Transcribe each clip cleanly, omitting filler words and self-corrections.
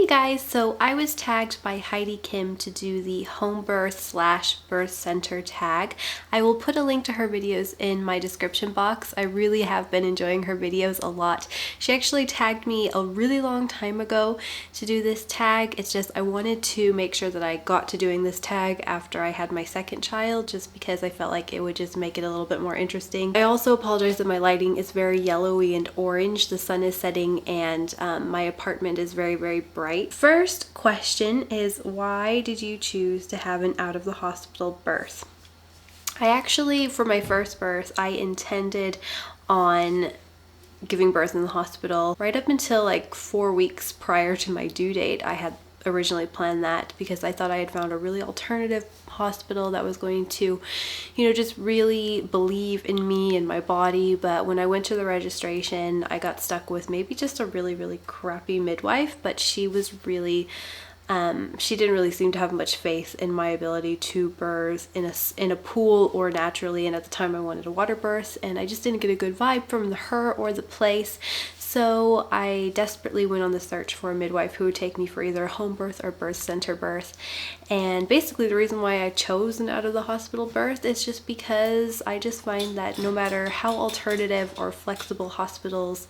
guys, so I was tagged by Heidi Kim to do the home birth / birth center tag. I will put a link to her videos in my description box. I really have been enjoying her videos a lot. She actually tagged me a really long time ago to do this tag. It's just I wanted to make sure that I got to doing this tag after I had my second child, just because I felt like it would just make it a little bit more interesting. I also apologize that my lighting is very yellowy and orange. The sun is setting and my apartment is very bright. First question is, why did you choose to have an out of the hospital birth? I actually, for my first birth, I intended on giving birth in the hospital right up until like 4 weeks prior to my due date. I had originally planned that because I thought I had found a really alternative hospital that was going to, just really believe in me and my body. But when I went to the registration, I got stuck with maybe just a really crappy midwife, but she was really she didn't really seem to have much faith in my ability to birth in a pool or naturally, and at the time I wanted a water birth, and I just didn't get a good vibe from her or the place. So I desperately went on the search for a midwife who would take me for either a home birth or birth center birth. And basically the reason why I chose an out of the hospital birth is just because I just find that no matter how alternative or flexible hospitals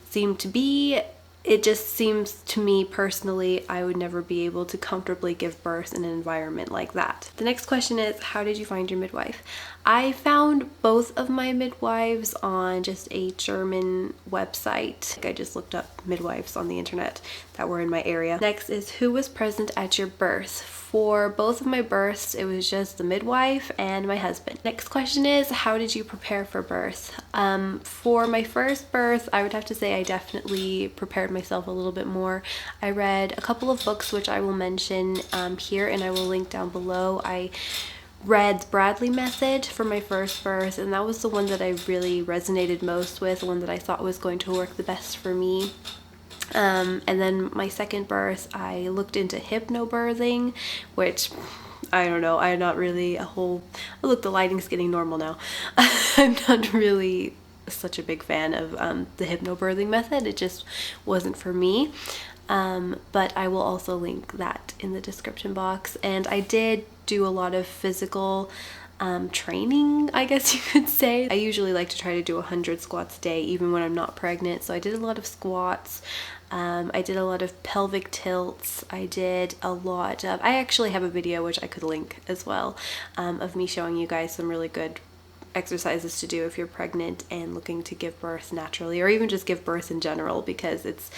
seem to be, it just seems to me personally I would never be able to comfortably give birth in an environment like that. The next question is, how did you find your midwife? I found both of my midwives on just a German website. I just looked up midwives on the internet that were in my area. Next is, who was present at your birth? For both of my births, it was just the midwife and my husband. Next question is, how did you prepare for birth? For my first birth, I would have to say I definitely prepared myself a little bit more. I read a couple of books, which I will mention here and I will link down below. I read the Bradley method for my first birth, and that was the one that I really resonated most with, the one that I thought was going to work the best for me. And then my second birth, I looked into hypnobirthing, which I don't know, I'm not really oh look, the lighting's getting normal now. I'm not really such a big fan of the hypnobirthing method. It just wasn't for me. But I will also link that in the description box. And I did do a lot of physical training, I guess you could say. I usually like to try to do 100 squats a day even when I'm not pregnant, so I did a lot of squats. I did a lot of pelvic tilts. I did a lot of, I actually have a video which I could link as well, of me showing you guys some really good exercises to do if you're pregnant and looking to give birth naturally, or even just give birth in general, because it's,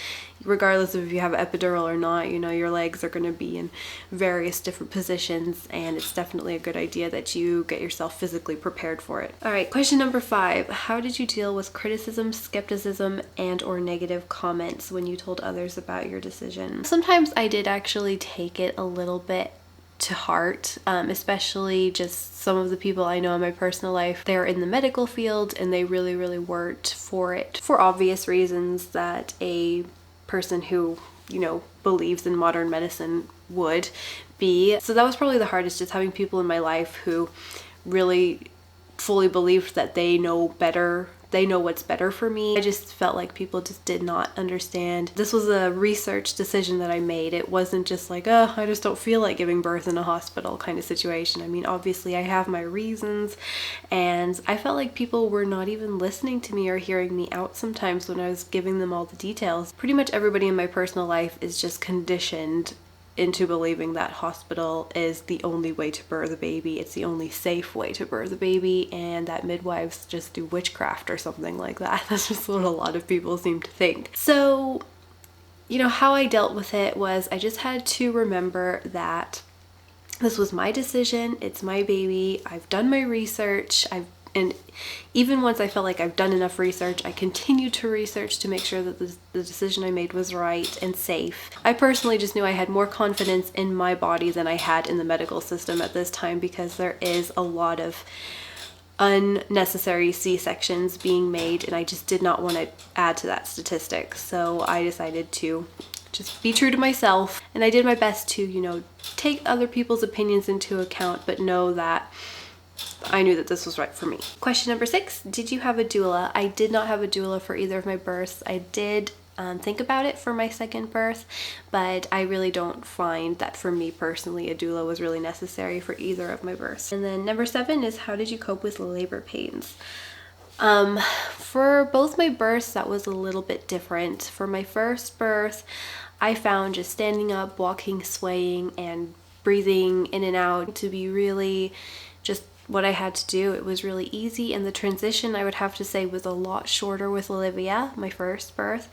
regardless of if you have epidural or not, your legs are going to be in various different positions, and it's definitely a good idea that you get yourself physically prepared for it. All right, question number 5. How did you deal with criticism, skepticism, and or negative comments when you told others about your decision? Sometimes I did actually take it a little bit to heart, especially just some of the people I know in my personal life. They're in the medical field and they really weren't for it, for obvious reasons that a person who, believes in modern medicine would be. So that was probably the hardest, just having people in my life who really fully believed that they know better. They know what's better for me. I just felt like people just did not understand. This was a research decision that I made. It wasn't just like, oh, I just don't feel like giving birth in a hospital kind of situation. I mean, obviously I have my reasons, and I felt like people were not even listening to me or hearing me out sometimes when I was giving them all the details. Pretty much everybody in my personal life is just conditioned into believing that hospital is the only way to birth a baby. It's the only safe way to birth a baby, and that midwives just do witchcraft or something like that. That's just what a lot of people seem to think. So, how I dealt with it was I just had to remember that this was my decision. It's my baby. I've done my research. And even once I felt like I've done enough research, I continued to research to make sure that the decision I made was right and safe. I personally just knew I had more confidence in my body than I had in the medical system at this time, because there is a lot of unnecessary C-sections being made, and I just did not want to add to that statistic. So I decided to just be true to myself, and I did my best to, take other people's opinions into account, but know that I knew that this was right for me. Question number 6, did you have a doula? I did not have a doula for either of my births. I did think about it for my second birth, but I really don't find that for me personally a doula was really necessary for either of my births. And then number 7 is, how did you cope with labor pains? For both my births, that was a little bit different. For my first birth, I found just standing up, walking, swaying, and breathing in and out to be really just what I had to do. It was really easy, and the transition, I would have to say, was a lot shorter with Olivia, my first birth.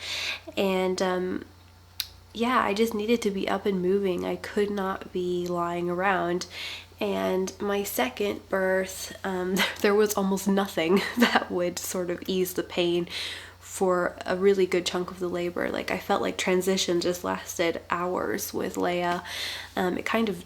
And yeah, I just needed to be up and moving. I could not be lying around. And my second birth, there was almost nothing that would sort of ease the pain for a really good chunk of the labor. Like, I felt like transition just lasted hours with Leia. It kind of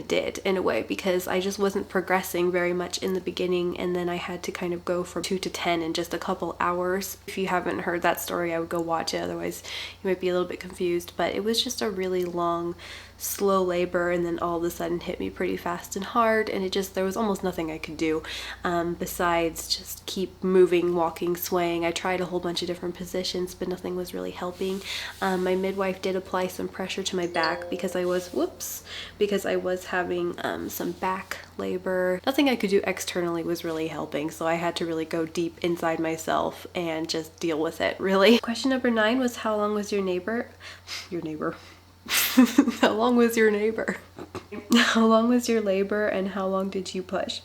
did in a way, because I just wasn't progressing very much in the beginning, and then I had to kind of go from 2 to 10 in just a couple hours. If you haven't heard that story, I would go watch it, otherwise you might be a little bit confused. But it was just a really long, slow labor, and then all of a sudden hit me pretty fast and hard, and there was almost nothing I could do besides just keep moving, walking, swaying. I tried a whole bunch of different positions, but nothing was really helping. My midwife did apply some pressure to my back because I was having some back labor. Nothing I could do externally was really helping, so I had to really go deep inside myself and just deal with it, really. Question number 9 was, how long was your neighbor? How long was your neighbor? How long was your labor, and how long did you push?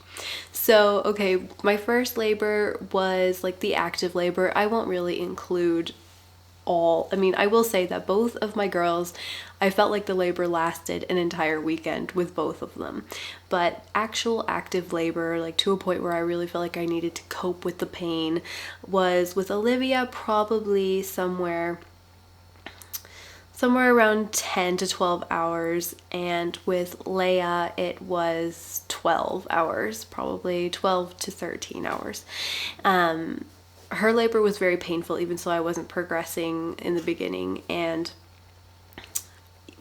So, okay, my first labor was like the active labor. I won't really include I will say that both of my girls, I felt like the labor lasted an entire weekend with both of them. But actual active labor, like to a point where I really felt like I needed to cope with the pain, was with Olivia probably somewhere around 10 to 12 hours, and with Leia it was 12 hours, probably 12 to 13 hours. Her labor was very painful, even so I wasn't progressing in the beginning, and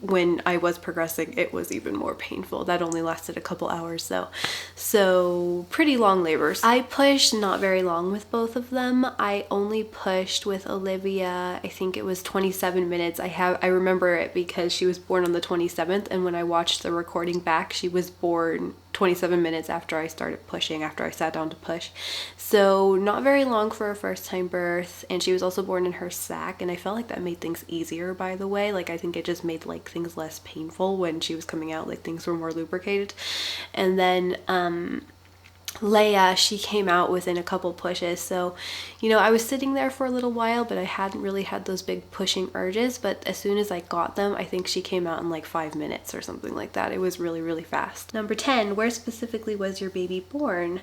when I was progressing it was even more painful. That only lasted a couple hours though, so pretty long labors. I pushed not very long with both of them. I only pushed with Olivia, I think it was 27 minutes. I remember it because she was born on the 27th, and when I watched the recording back, she was born 27 minutes after I started pushing, after I sat down to push. So not very long for a first time birth, and she was also born in her sac, and I felt like that made things easier, by the way. Like, I think it just made like things less painful when she was coming out, like things were more lubricated. And then Leia, she came out within a couple pushes, so I was sitting there for a little while, but I hadn't really had those big pushing urges. But as soon as I got them, I think she came out in like 5 minutes or something like that. It was really, really fast. Number 10, where specifically was your baby born?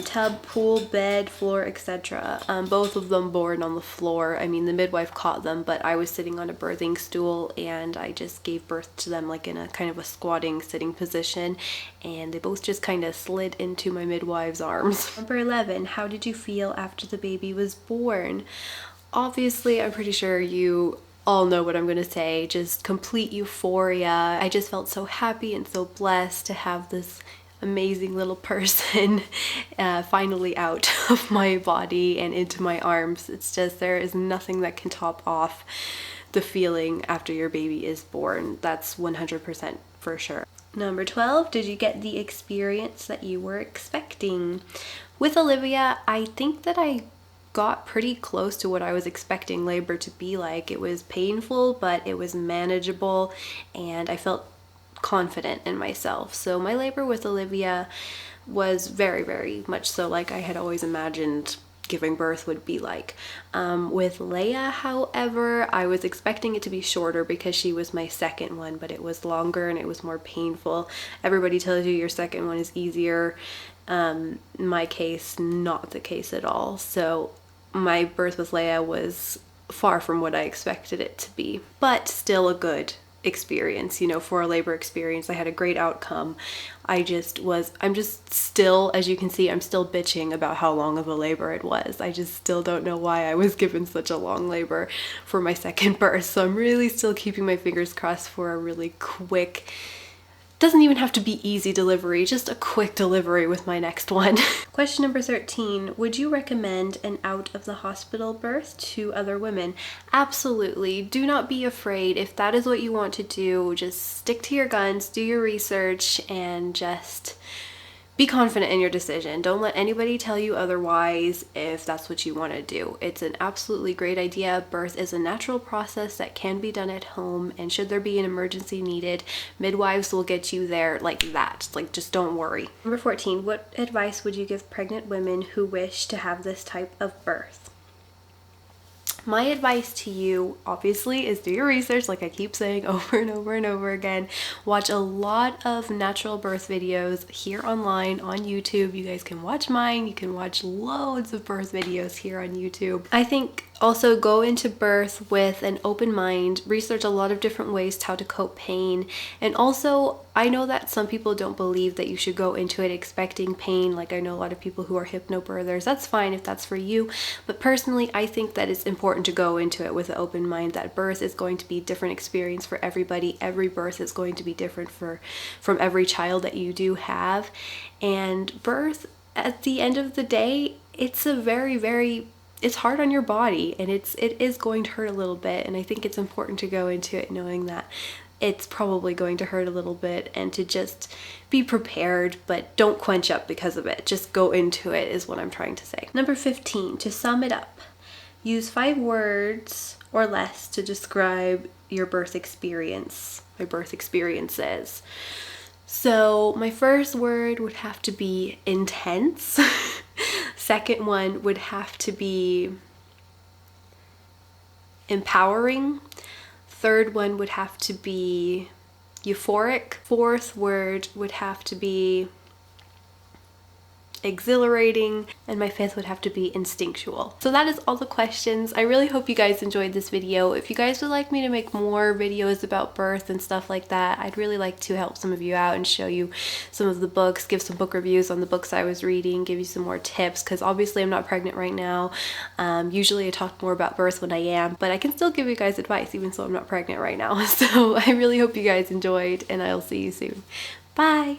Tub, pool, bed, floor, etc. Both of them born on the floor. I mean, the midwife caught them, but I was sitting on a birthing stool, and I just gave birth to them like in a kind of a squatting sitting position, and they both just kind of slid into my midwife's arms. Number 11, how did you feel after the baby was born? Obviously, I'm pretty sure you all know what I'm gonna say. Just complete euphoria. I just felt so happy and so blessed to have this amazing little person finally out of my body and into my arms. It's just, there is nothing that can top off the feeling after your baby is born. That's 100% for sure. Number 12, did you get the experience that you were expecting? With Olivia, I think that I got pretty close to what I was expecting labor to be like. It was painful, but it was manageable, and I felt confident in myself. So my labor with Olivia was very, very much so like I had always imagined giving birth would be like. With Leia, however, I was expecting it to be shorter because she was my second one, but it was longer and it was more painful. Everybody tells you your second one is easier. In my case, not the case at all. So my birth with Leia was far from what I expected it to be, but still a good experience. For a labor experience, I had a great outcome. I'm just still, as you can see, I'm still bitching about how long of a labor it was. I just still don't know why I was given such a long labor for my second birth. So I'm really still keeping my fingers crossed for a really quick Doesn't even have to be easy delivery, just a quick delivery with my next one. Question number 13, would you recommend an out of the hospital birth to other women? Absolutely. Do not be afraid. If that is what you want to do, just stick to your guns, do your research, and just be confident in your decision. Don't let anybody tell you otherwise if that's what you want to do. It's an absolutely great idea. Birth is a natural process that can be done at home, and should there be an emergency needed, midwives will get you there like that. Like, just don't worry. Number 14, what advice would you give pregnant women who wish to have this type of birth? My advice to you, obviously, is do your research, like I keep saying over and over and over again. Watch a lot of natural birth videos here online on YouTube. You guys can watch mine. You can watch loads of birth videos here on YouTube. I think also go into birth with an open mind, research a lot of different ways how to cope pain, and also I know that some people don't believe that you should go into it expecting pain. Like, I know a lot of people who are hypnobirthers. That's fine if that's for you, but personally I think that it's important to go into it with an open mind, that birth is going to be a different experience for everybody. Every birth is going to be different from every child that you do have, and birth, at the end of the day, it's a very it's hard on your body, and it is going to hurt a little bit, and I think it's important to go into it knowing that it's probably going to hurt a little bit, and to just be prepared, but don't quench up because of it. Just go into it is what I'm trying to say. Number 15, to sum it up, use 5 words or less to describe your birth experience, my birth experiences. So my first word would have to be intense. Second one would have to be empowering. Third one would have to be euphoric. Fourth word would have to be exhilarating, and my fifth would have to be instinctual. So that is all the questions. I really hope you guys enjoyed this video. If you guys would like me to make more videos about birth and stuff like that, I'd really like to help some of you out and show you some of the books, give some book reviews on the books I was reading, give you some more tips, because obviously I'm not pregnant right now. Usually I talk more about birth when I am, but I can still give you guys advice even though I'm not pregnant right now. So I really hope you guys enjoyed, and I'll see you soon. Bye!